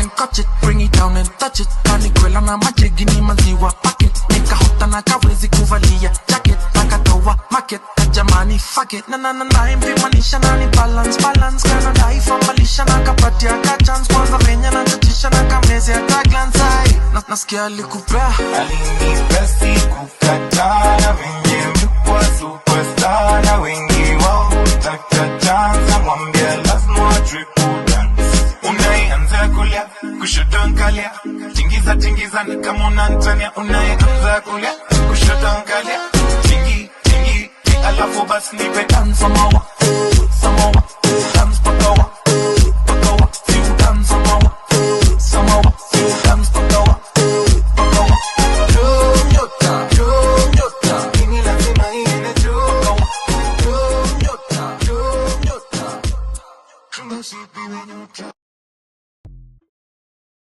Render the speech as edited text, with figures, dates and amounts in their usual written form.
and catch it, bring it down and touch it. Kanikwela na majigini maziwa packet. Nika hota na kawezi kuvalia jacket. Nakatoa market, jamani fuck it. Na impimanisha na ni balance. Kana life ambalisha na kapatia ka chance. Kwanza venye na chatisha na kameze ya taglance. Nasikia alikupea alinipesi kukatana venye mkwa superstar. Na wengi wao utaka chance. Mwambia lazima triple dance. Unayeanza kulia kushoto nkalia. Tingiza ni kama unantania. Unayeanza kulia kushoto nkalia. Tingi alafu basi nipe dance mawa.